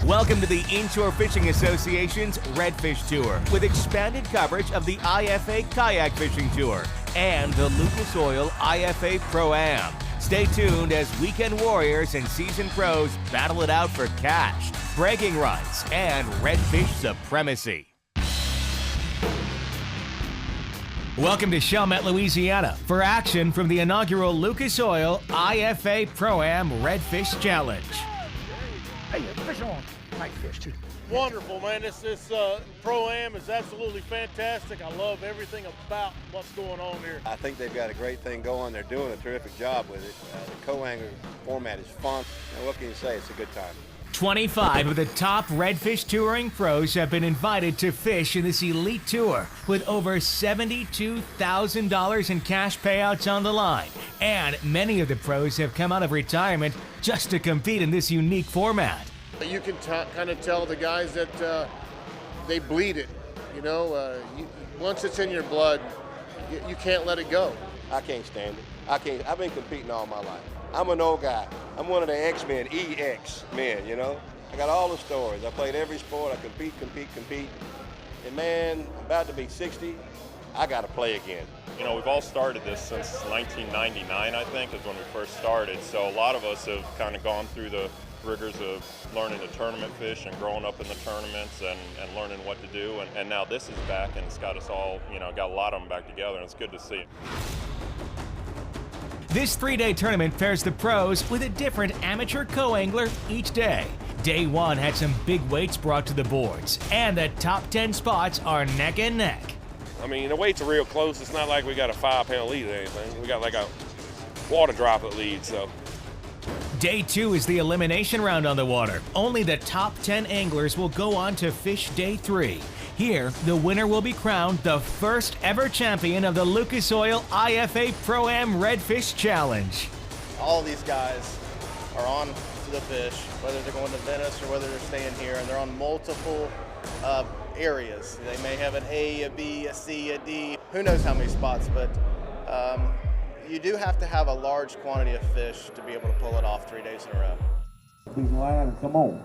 Welcome to the Inshore Fishing Association's Redfish Tour with expanded coverage of the IFA Kayak Fishing Tour and the Lucas Oil IFA Pro AM. Stay tuned as weekend warriors and seasoned pros battle it out for cash, bragging rights, and redfish supremacy. Welcome to Chalmette, Louisiana for action from the inaugural Lucas Oil IFA Pro AM Redfish Challenge. Hey, fish on. Nice fish too. Wonderful, man. This Pro-Am is absolutely fantastic. I love everything about what's going on here. I think they've got a great thing going. They're doing a terrific job with it. The co-angler format is fun. And what can you say? It's a good time. 25 of the top redfish touring pros have been invited to fish in this elite tour with over $72,000 in cash payouts on the line. And many of the pros have come out of retirement just to compete in this unique format. You can kind of tell the guys that they bleed it. You know, once it's in your blood, you can't let it go. I can't stand it. I've been competing all my life. I'm an old guy. I'm one of the X-Men, EX men, you know. I got all the stories. I played every sport. I compete. And man, I'm about to be 60. I got to play again. You know, we've all started this since 1999, I think, is when we first started. So a lot of us have kind of gone through the rigors of learning to tournament fish and growing up in the tournaments and learning what to do. And now this is back, and it's got us all, you know, got a lot of them back together, and it's good to see. This three-day tournament pairs the pros with a different amateur co-angler each day. Day one had some big weights brought to the boards, and the top 10 spots are neck and neck. I mean, the weights are real close. It's not like we got a 5-pound lead or anything. We got like a water droplet lead, so. Day two is the elimination round on the water. Only the top 10 anglers will go on to fish day three. Here, the winner will be crowned the first ever champion of the Lucas Oil IFA Pro AM Redfish Challenge. All these guys are on to the fish, whether they're going to Venice or whether they're staying here, and they're on multiple areas. They may have an A, a B, a C, a D, who knows how many spots, but you do have to have a large quantity of fish to be able to pull it off 3 days in a row. Keep the line and come on.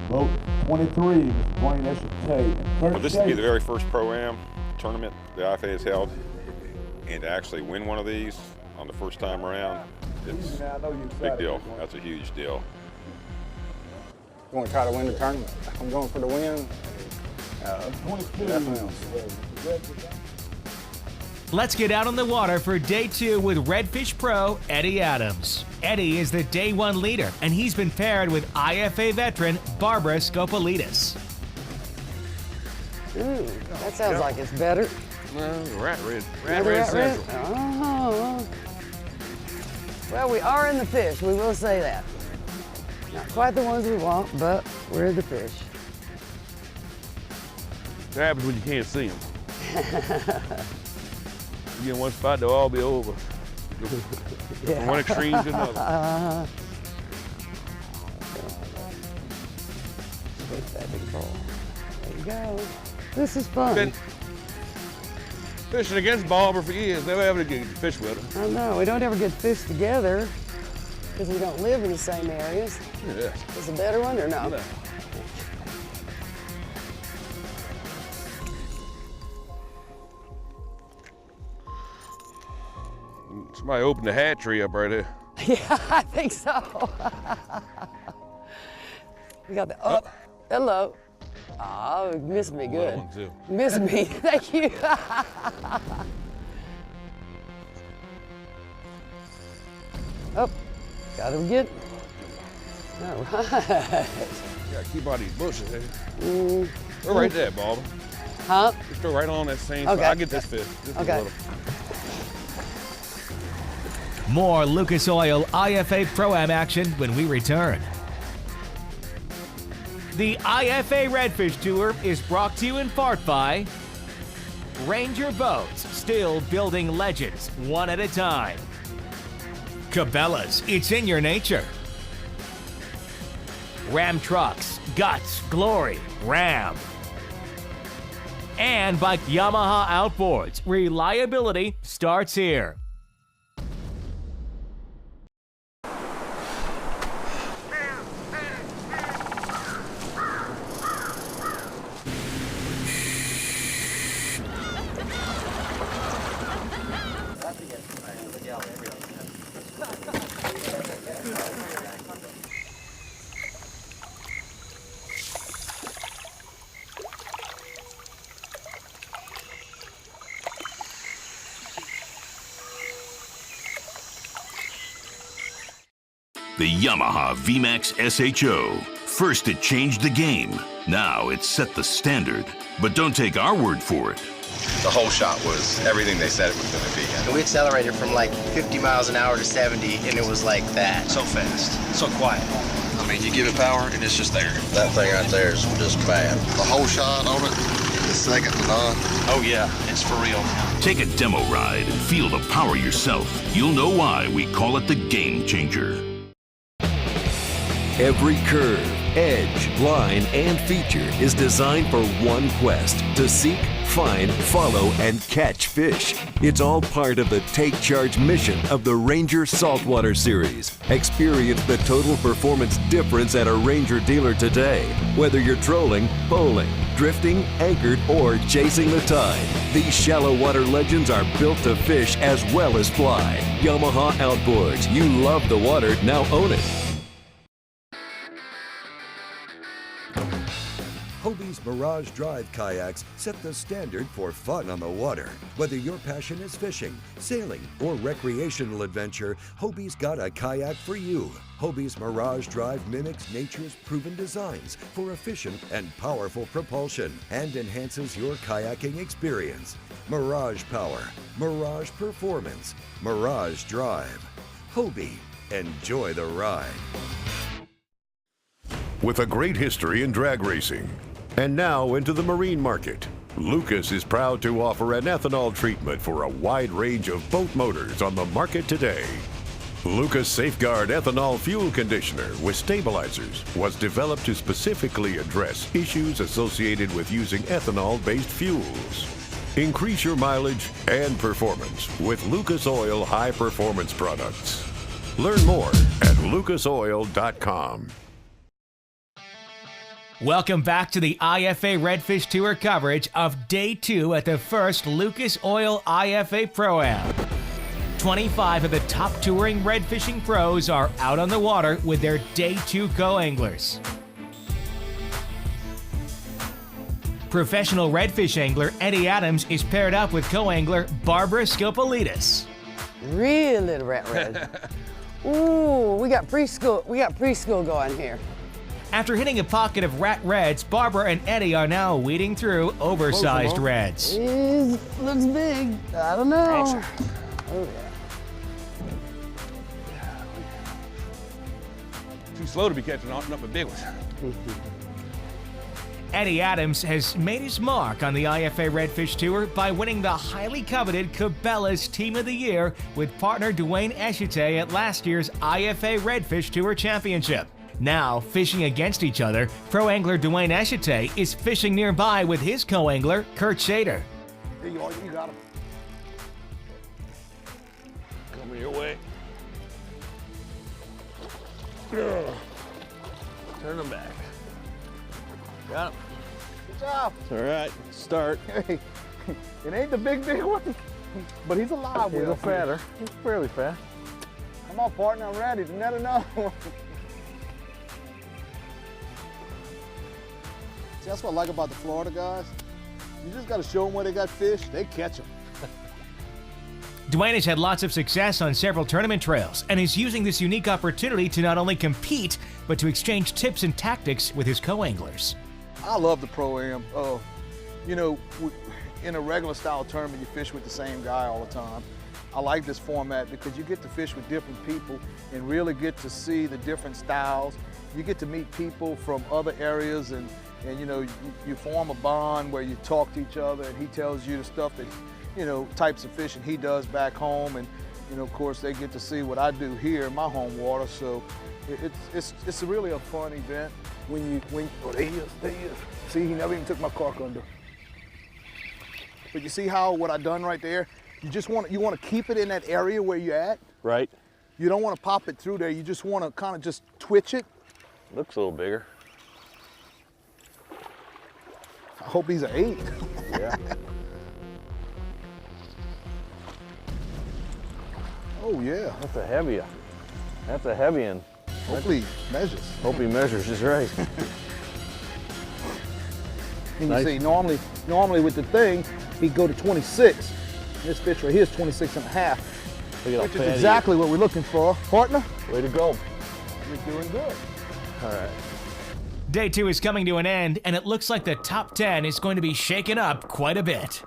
Boat 23, Mr. Blaine, that's your K. Well, this will be the very first Pro-Am tournament the IFA has held, and to actually win one of these on the first time around, it's a big deal. That's a huge deal. I'm going to try to win the tournament. I'm going for the win. Definitely. Let's get out on the water for day two with Redfish Pro Eddie Adams. Eddie is the day one leader, and he's been paired with IFA veteran Barbara Skopolidis. That sounds like it's better. Rat red. Rat central. Oh. Well, we are in the fish, we will say that. Not quite the ones we want, but we're in the fish. What happens when you can't see them? You get in one spot, they'll all be over. From one extreme to another. There you go. This is fun. Been fishing against Barbara for years. Never ever get to fish with her. I know, we don't ever get fish together because we don't live in the same areas. Yeah. Is it a better one or no? No. Somebody opened the hatchery up right there. Yeah, I think so. We got the up. Hello. Oh, missed me good. One too. Missed me. Thank you. Oh, got him good. All right. You gotta keep out these bushes, hey. Throw right there, Barbara. Huh? Just throw right on that same Okay. spot. I'll get this fish. Just a Okay. little. More Lucas Oil IFA Pro Am action when we return. The IFA Redfish Tour is brought to you in part by Ranger Boats, still building legends one at a time. Cabela's, it's in your nature. Ram Trucks, guts, glory, Ram. And by Yamaha Outboards, reliability starts here. The Yamaha VMAX SHO. First it changed the game. Now it's set the standard. But don't take our word for it. The whole shot was everything they said it was going to be. And we accelerated from like 50 miles an hour to 70, and it was like that. So fast, so quiet. I mean, you give it power, and it's just there. That thing right there is just bad. The whole shot on it is second to none. Oh, yeah, it's for real. Take a demo ride and feel the power yourself. You'll know why we call it the Game Changer. Every curve, edge, line, and feature is designed for one quest: to seek, find, follow, and catch fish. It's all part of the Take Charge mission of the Ranger Saltwater Series. Experience the total performance difference at a Ranger dealer today. Whether you're trolling, bowling, drifting, anchored, or chasing the tide, these shallow water legends are built to fish as well as fly. Yamaha Outboards. You love the water, now own it. Hobie's Mirage Drive kayaks set the standard for fun on the water. Whether your passion is fishing, sailing, or recreational adventure, Hobie's got a kayak for you. Hobie's Mirage Drive mimics nature's proven designs for efficient and powerful propulsion and enhances your kayaking experience. Mirage Power, Mirage Performance, Mirage Drive. Hobie, enjoy the ride. With a great history in drag racing, and now into the marine market, Lucas is proud to offer an ethanol treatment for a wide range of boat motors on the market today. Lucas Safeguard Ethanol Fuel Conditioner with stabilizers was developed to specifically address issues associated with using ethanol-based fuels. Increase your mileage and performance with Lucas Oil High Performance products. Learn more at lucasoil.com. Welcome back to the IFA Redfish Tour coverage of Day 2 at the first Lucas Oil IFA Pro AM. 25 of the top touring red fishing pros are out on the water with their Day 2 co-anglers. Professional redfish angler Eddie Adams is paired up with co-angler Barbara Skopolidis. Really red. Ooh, we got preschool going here. After hitting a pocket of rat reds, Barbara and Eddie are now weeding through oversized reds. Looks big. I don't know. Oh, yeah. Too slow to be catching nothing but big ones. Eddie Adams has made his mark on the IFA Redfish Tour by winning the highly coveted Cabela's Team of the Year with partner Dwayne Eshite at last year's IFA Redfish Tour Championship. Now, fishing against each other, pro angler Dwayne Eshite is fishing nearby with his co-angler, Kurt Shader. There you are, you got him. Coming your way. Turn them back. Got him. Good job. It's all right. Start. Hey, it ain't the big one, but he's alive. He's a fatter. He's fairly fat. Come on, partner, I'm ready. Let it know. See, that's what I like about the Florida guys. You just got to show them where they got fish, they catch them. Dwayne has had lots of success on several tournament trails and is using this unique opportunity to not only compete, but to exchange tips and tactics with his co-anglers. I love the Pro-Am. You know, in a regular style tournament, you fish with the same guy all the time. I like this format because you get to fish with different people and really get to see the different styles. You get to meet people from other areas and you know, you form a bond where you talk to each other and he tells you the stuff that, you know, types of fishing he does back home, and, you know, of course they get to see what I do here in my home water, so it's really a fun event. Oh, there he is. See, he never even took my cork under. But you see how what I done right there? You want to keep it in that area where you're at. Right. You don't want to pop it through there. You just want to kind of just twitch it. Looks a little bigger. I hope he's an 8. Yeah. Oh yeah. That's a heavy. That's a heavy one. Hopefully he measures. Hope he measures just right. And you see, normally with the thing, he'd go to 26. This fish right here is 26 and a half. Which is exactly what we're looking for. Partner? Way to go. you're doing good. All right. Day 2 is coming to an end, and it looks like the top 10 is going to be shaken up quite a bit.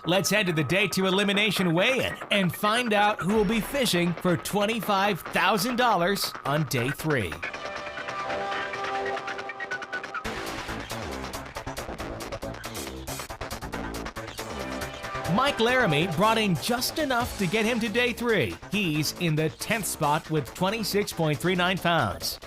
Let's head to the Day 2 elimination weigh-in and find out who will be fishing for $25,000 on Day 3. Mike Laramie brought in just enough to get him to Day 3. He's in the 10th spot with 26.39 pounds.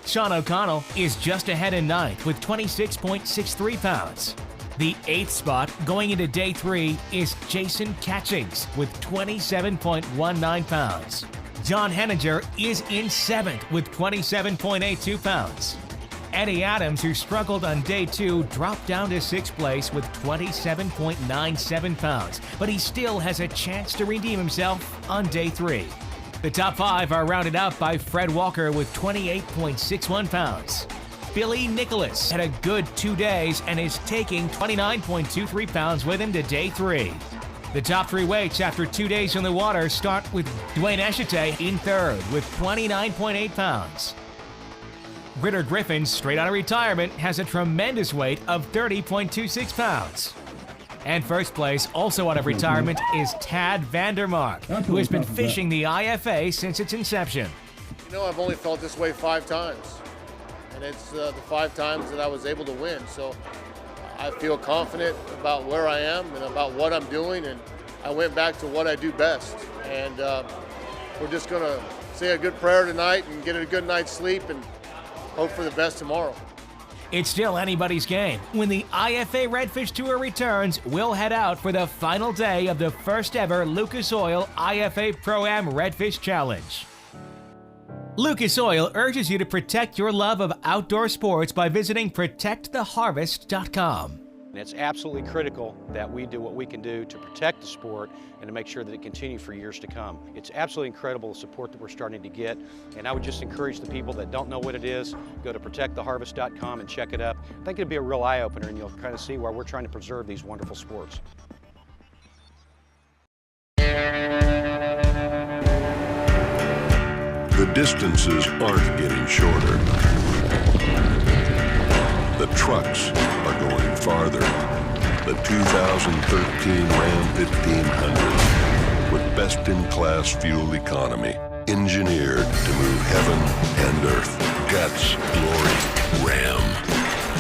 Sean O'Connell is just ahead in 9th with 26.63 pounds. The 8th spot going into Day 3 is Jason Catchings with 27.19 pounds. John Henninger is in 7th with 27.82 pounds. Eddie Adams, who struggled on Day 2, dropped down to 6th place with 27.97 pounds, but he still has a chance to redeem himself on Day 3. The top 5 are rounded out by Fred Walker with 28.61 pounds. Billy Nicholas had a good 2 days and is taking 29.23 pounds with him to Day 3. The top 3 weights after 2 days in the water start with Dwayne Eshite in 3rd with 29.8 pounds. Ritter Griffin, straight out of retirement, has a tremendous weight of 30.26 pounds. And first place, also out of retirement, is Tad Vandermark, who has been fishing the IFA since its inception. You know, I've only felt this way 5 times, and it's the 5 times that I was able to win. So I feel confident about where I am and about what I'm doing, and I went back to what I do best. And we're just going to say a good prayer tonight and get a good night's sleep and hope for the best tomorrow. It's still anybody's game. When the IFA Redfish Tour returns, we'll head out for the final day of the first ever Lucas Oil IFA Pro AM Redfish Challenge. Lucas Oil urges you to protect your love of outdoor sports by visiting protecttheharvest.com. And it's absolutely critical that we do what we can do to protect the sport and to make sure that it continues for years to come. It's absolutely incredible the support that we're starting to get, and I would just encourage the people that don't know what it is, go to protecttheharvest.com and check it up. I think it'll be a real eye-opener, and you'll kind of see why we're trying to preserve these wonderful sports. The distances aren't getting shorter. The trucks are going farther. The 2013 Ram 1500 with best-in-class fuel economy, engineered to move heaven and earth. Guts, glory, Ram.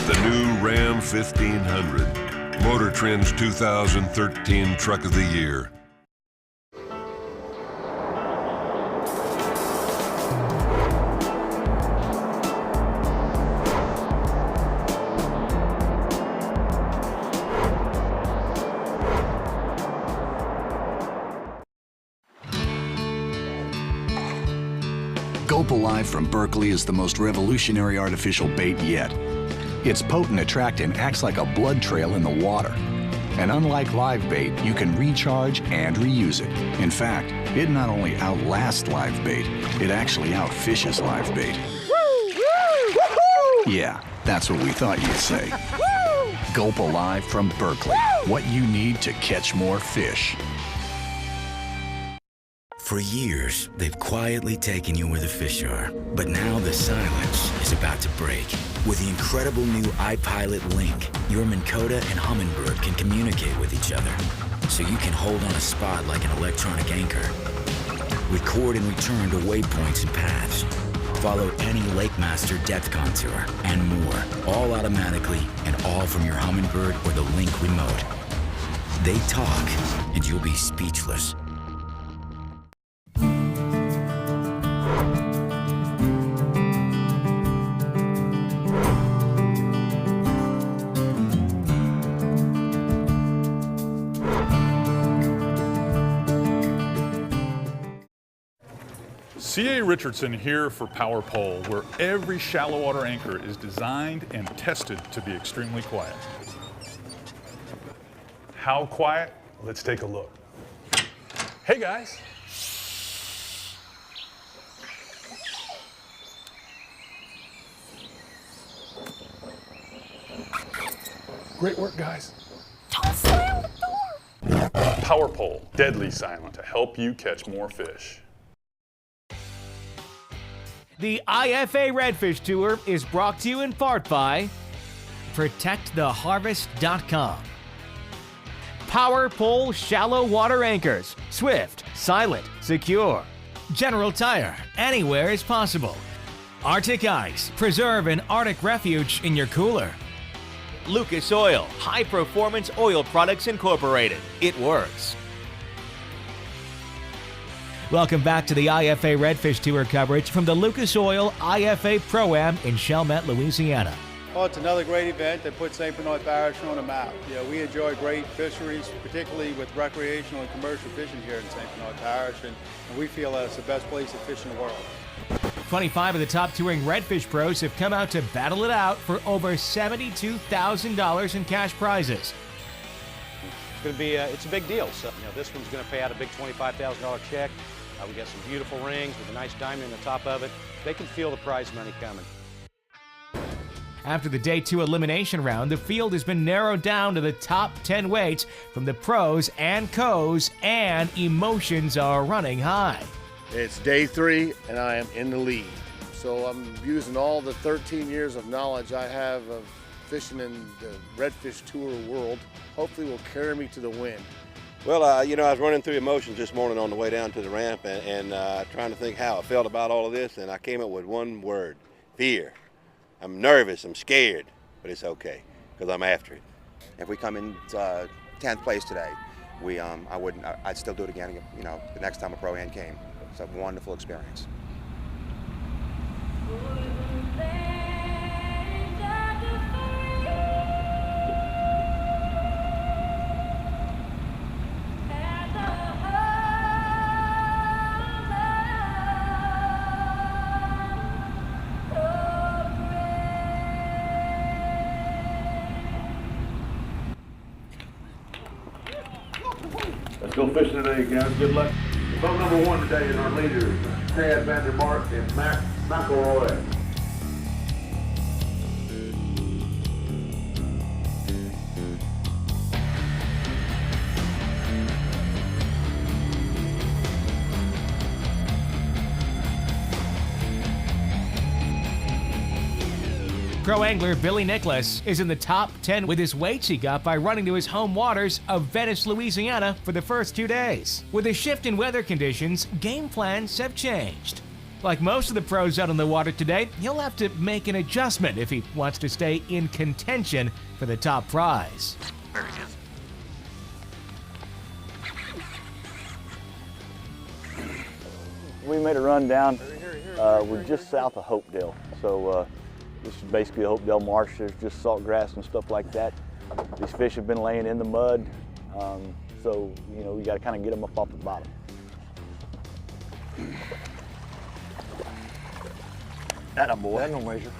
The new Ram 1500, Motor Trend's 2013 Truck of the Year. Gulp Alive from Berkeley is the most revolutionary artificial bait yet. Its potent attractant acts like a blood trail in the water. And unlike live bait, you can recharge and reuse it. In fact, it not only outlasts live bait, it actually outfishes live bait. Yeah, that's what we thought you'd say. Gulp Alive from Berkeley. What you need to catch more fish. For years, they've quietly taken you where the fish are. But now the silence is about to break. With the incredible new iPilot Link, your Minn Kota and Humminbird can communicate with each other, so you can hold on a spot like an electronic anchor. Record and return to waypoints and paths. Follow any Lake Master depth contour, and more, all automatically and all from your Humminbird or the Link remote. They talk, and you'll be speechless. C.A. Richardson here for Power Pole, where every shallow water anchor is designed and tested to be extremely quiet. How quiet? Let's take a look. Hey guys. Great work, guys. Don't slam the door. Power Pole, deadly silent to help you catch more fish. The IFA Redfish Tour is brought to you in part by ProtectTheHarvest.com, Power Pole Shallow Water Anchors, swift, silent, secure. General Tire, anywhere is possible. Arctic Ice, preserve an Arctic refuge in your cooler. Lucas Oil, high performance oil products incorporated. It works. Welcome back to the IFA Redfish Tour coverage from the Lucas Oil IFA Pro AM in Chalmette, Louisiana. Well, it's another great event that puts St. Bernard Parish on the map. We enjoy great fisheries, particularly with recreational and commercial fishing here in St. Bernard Parish, and we feel that it's the best place to fish in the world. 25 of the top touring Redfish pros have come out to battle it out for over $72,000 in cash prizes. It's going to be it's a big deal. So this one's going to pay out a big $25,000 check. We got some beautiful rings with a nice diamond on the top of it. They can feel the prize money coming. After the Day 2 elimination round, the field has been narrowed down to the top 10 weights from the pros and co's, and emotions are running high. It's Day 3, and I am in the lead. So I'm using all the 13 years of knowledge I have of fishing in the Redfish Tour world. Hopefully will carry me to the win. Well, I was running through emotions this morning on the way down to the ramp and trying to think how I felt about all of this, and I came up with one word: fear. I'm nervous, I'm scared, but it's okay, because I'm after it. If we come in 10th place today, I'd still do it again, the next time a Pro-Am came. It's a wonderful experience. Let's go fishing today, guys. Good luck. Boat number 1 today is our leaders, Tad Vandermark and Mac McElroy. Pro angler Billy Nicholas is in the top 10 with his weights he got by running to his home waters of Venice, Louisiana for the first 2 days. With a shift in weather conditions, game plans have changed. Like most of the pros out on the water today, he'll have to make an adjustment if he wants to stay in contention for the top prize. Very good. We made a run down. We're just south of Hopedale. So this is basically Hopedale Marsh. There's just salt grass and stuff like that. These fish have been laying in the mud. So, we got to kind of get them up off the bottom. Atta boy. That no measure.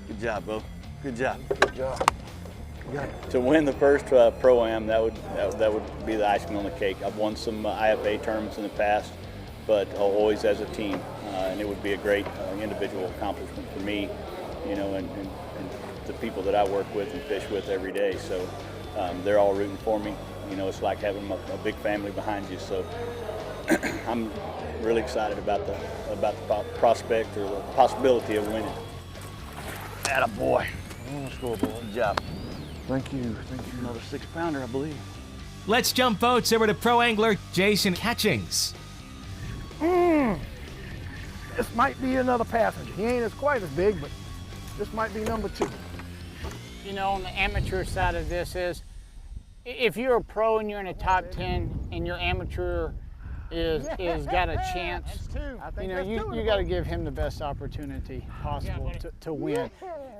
Good job, bro. Good job. Good job. To win the first Pro-Am, that would be the icing on the cake. I've won some IFA tournaments in the past, but always as a team, and it would be a great individual accomplishment for me, and the people that I work with and fish with every day. So they're all rooting for me. It's like having a big family behind you. So I'm really excited about the prospect or the possibility of winning. Atta boy. Let's go, boy. Good job. Thank you. Another 6-pounder, I believe. Let's jump boats over to pro angler Jason Catchings. This might be another passenger. He ain't quite as big, but this might be number 2. On the amateur side of this is, if you're a pro and you're in the top 10 and your amateur is got a chance, you got to give him the best opportunity possible to win.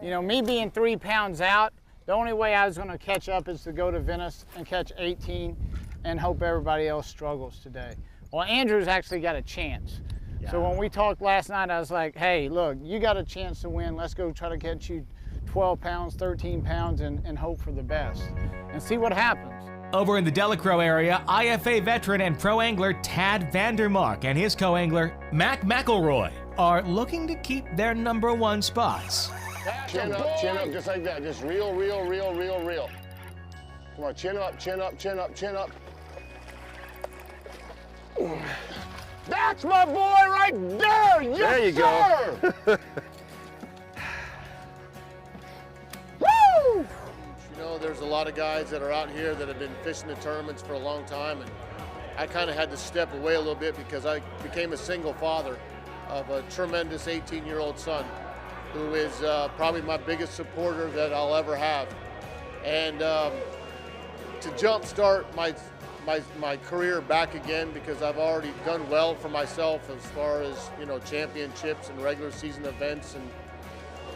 Me being 3 pounds out, the only way I was going to catch up is to go to Venice and catch 18 and hope everybody else struggles today. Well, Andrew's actually got a chance. Yeah. So when we talked last night, I was like, hey, look, you got a chance to win. Let's go try to catch you 12 pounds, 13 pounds, and hope for the best and see what happens. Over in the Delacroix area, IFA veteran and pro angler Tad Vandermark and his co-angler Mac McElroy are looking to keep their number 1 spots. Chin up, just like that. Just reel. Come on, chin up. That's my boy right there! Yes, There you sir! go. Woo! You know, there's a lot of guys that are out here that have been fishing the tournaments for a long time, and I kind of had to step away a little bit because I became a single father of a tremendous 18-year-old son who is probably my biggest supporter that I'll ever have. And to jumpstart my career back again, because I've already done well for myself as far as, you know, championships and regular season events.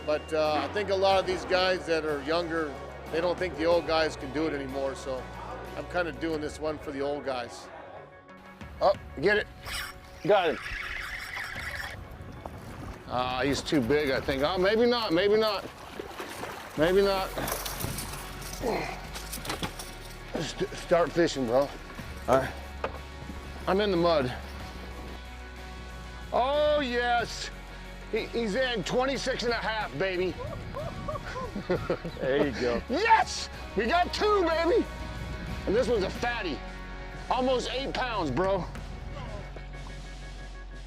But I think a lot of these guys that are younger, they don't think the old guys can do it anymore. So I'm kind of doing this one for the old guys. Oh, get it. Got it. He's too big, I think. Oh, maybe not, maybe not. Maybe not. Start fishing, bro. All right. I'm in the mud. Oh, yes. He's in 26 and a half, baby. There you go. Yes! We got two, baby. And this one's a fatty. Almost 8 pounds, bro.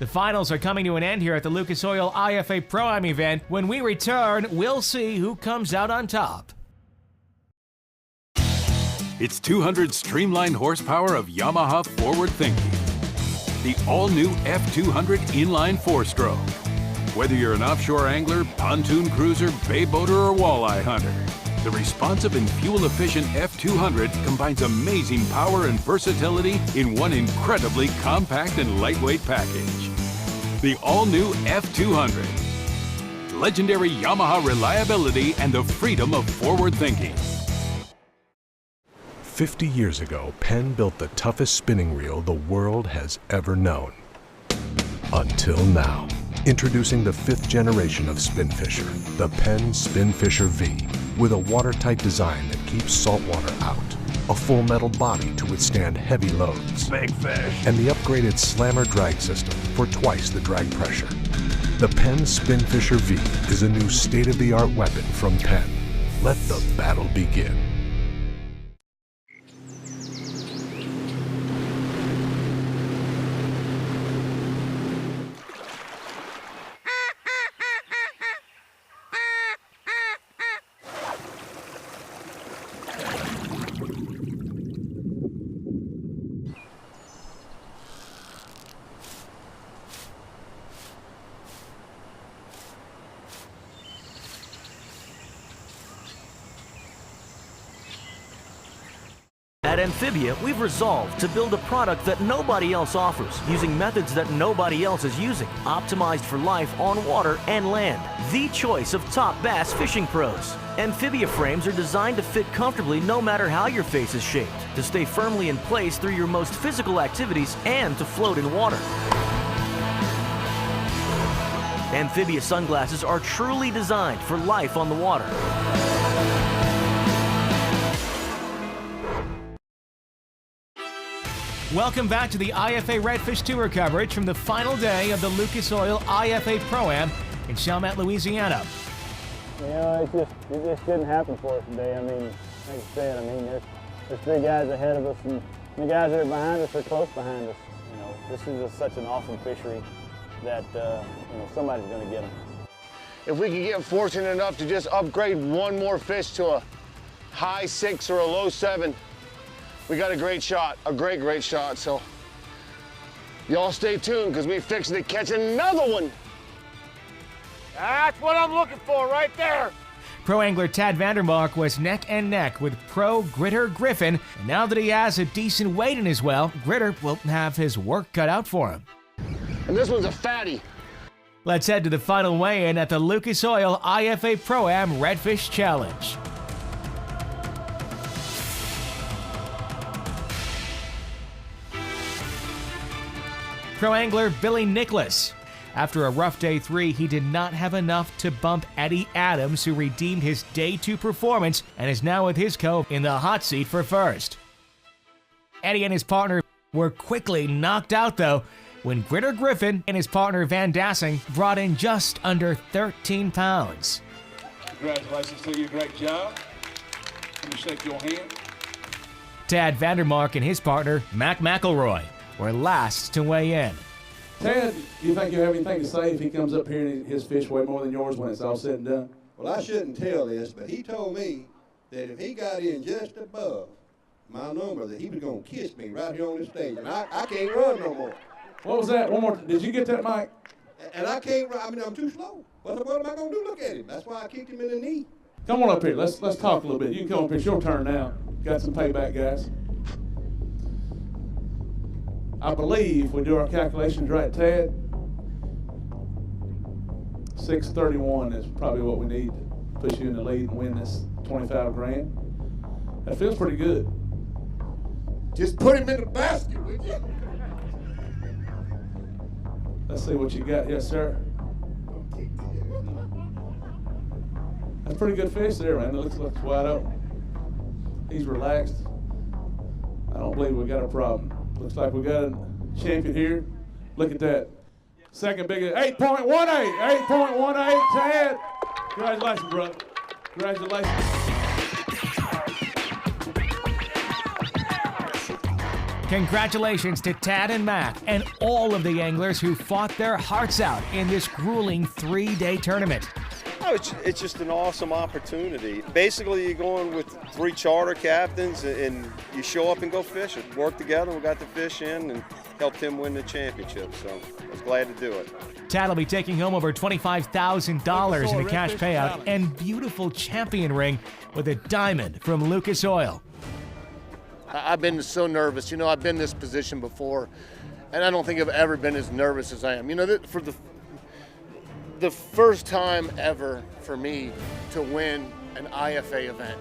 The finals are coming to an end here at the Lucas Oil IFA Pro AM event. When we return, we'll see who comes out on top. It's 200 streamlined horsepower of Yamaha forward thinking. The all-new F200 inline 4-stroke. Whether you're an offshore angler, pontoon cruiser, bay boater, or walleye hunter, the responsive and fuel-efficient F200 combines amazing power and versatility in one incredibly compact and lightweight package. The all-new F200. Legendary Yamaha reliability and the freedom of forward thinking. 50 years ago, Penn built the toughest spinning reel the world has ever known. Until now. Introducing the 5th generation of Spinfisher, the Penn Spinfisher V, with a watertight design that keeps salt water out, a full metal body to withstand heavy loads, Big fish, and the upgraded slammer drag system for twice the drag pressure. The Penn Spinfisher V is a new state-of-the-art weapon from Penn. Let the battle begin. At Amphibia, we've resolved to build a product that nobody else offers, using methods that nobody else is using, optimized for life on water and land. The choice of top bass fishing pros. Amphibia frames are designed to fit comfortably no matter how your face is shaped, to stay firmly in place through your most physical activities, and to float in water. Amphibia sunglasses are truly designed for life on the water. Welcome back to the IFA Redfish Tour coverage from the final day of the Lucas Oil IFA Pro AM in Chalmette, Louisiana. You know, it just didn't happen for us today. I mean, like I said, there's 3 guys ahead of us, and the guys that are behind us are close behind us. You know, this is such an awesome fishery that somebody's going to get them. If we could get fortunate enough to just upgrade one more fish to a high 6 or a low 7, we got a great shot, a great shot. So y'all stay tuned, because we're fixing to catch another one. That's what I'm looking for right there. Pro angler Tad Vandermark was neck and neck with pro Gritter Griffin, and now that he has a decent weight in his well, Gritter will have his work cut out for him. And this one's a fatty. Let's head to the final weigh-in at the Lucas Oil IFA Pro AM Redfish Challenge. Pro angler Billy Nicholas. After a rough day 3, he did not have enough to bump Eddie Adams, who redeemed his day 2 performance and is now with his co in the hot seat for first. Eddie and his partner were quickly knocked out, though, when Gritter Griffin and his partner Van Dassing brought in just under 13 pounds. Congratulations to you, great job. Let me shake your hand. Tad Vandermark and his partner Mac McElroy were last to weigh in. Ted, do you think you have anything to say if he comes up here and his fish weigh more than yours when it's all said and done? Well, I shouldn't tell this, but he told me that if he got in just above my number, that he was going to kiss me right here on the stage, and I can't run no more. What was that? One more. Did you get that, Mike? And I can't run. I mean, I'm too slow. What am I going to do? Look at him. That's why I kicked him in the knee. Come on up here. Let's talk a little bit. You can come up here. It's your turn now. Got some payback, guys. I believe we do our calculations right, Ted. 631 is probably what we need to push you in the lead and win this 25 grand. That feels pretty good. Just put him in the basket, would you? Let's see what you got. Yes, sir. That's a pretty good fish there, man. It looks wide open. He's relaxed. I don't believe we got a problem. Looks like we got a champion here. Look at that. Second biggest, 8.18. 8.18, Ted. Congratulations, brother. Congratulations. Congratulations to Tad and Mac and all of the anglers who fought their hearts out in this grueling 3-day tournament. Oh, it's just an awesome opportunity. Basically, you're going with 3 charter captains, and you show up and go fishing. Work together, we got the fish in, and helped him win the championship, so I was glad to do it. Tad will be taking home over $25,000 in a cash payout and beautiful champion ring with a diamond from Lucas Oil. I've been so nervous. You know, I've been in this position before, and I don't think I've ever been as nervous as I am. You know, for the first time ever for me to win an IFA event.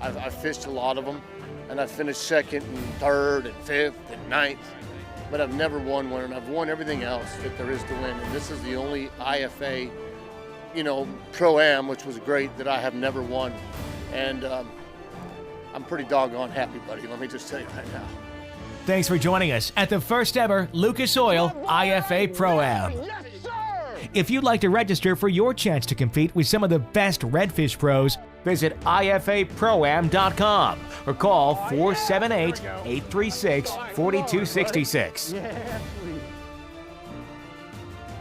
I've fished a lot of them, and I've finished second and third and fifth and ninth, but I've never won one, and I've won everything else that there is to win. And this is the only IFA, you know, Pro AM, which was great, that I have never won. And I'm pretty doggone happy, buddy. Let me just tell you right now. Thanks for joining us at the first ever Lucas Oil IFA Pro AM. If you'd like to register for your chance to compete with some of the best redfish pros, visit ifaproam.com or call 478-836-4266.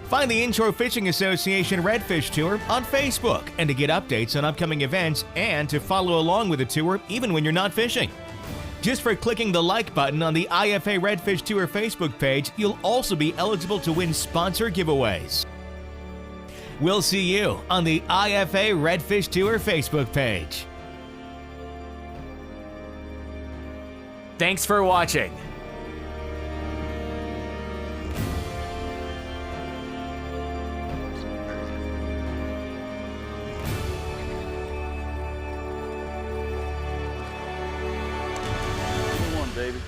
Find the Inshore Fishing Association Redfish Tour on Facebook, and to get updates on upcoming events and to follow along with the tour even when you're not fishing. Just for clicking the like button on the IFA Redfish Tour Facebook page, you'll also be eligible to win sponsor giveaways. We'll see you on the IFA Redfish Tour Facebook page. Thanks for watching. Come on, baby.